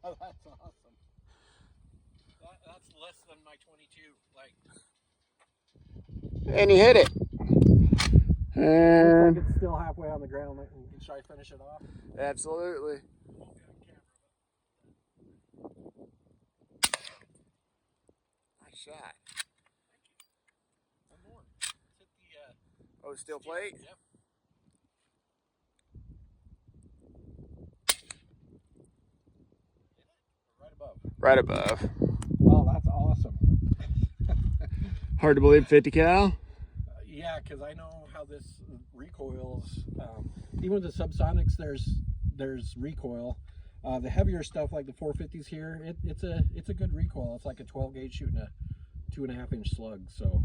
That's awesome. That's less than my 22. Like, and you hit it. looks like it's still halfway on the ground. Should I finish it off? Absolutely. Nice shot. One more. Let's hit the Oh, steel plate? Yep. Right above. Right above. Oh, that's awesome. Hard to believe 50 cal. Yeah, because I know how this recoils. Even with the subsonics, there's recoil. The heavier stuff like the 450s here, it's a good recoil. It's like a 12 gauge shooting a 2.5 inch slug. So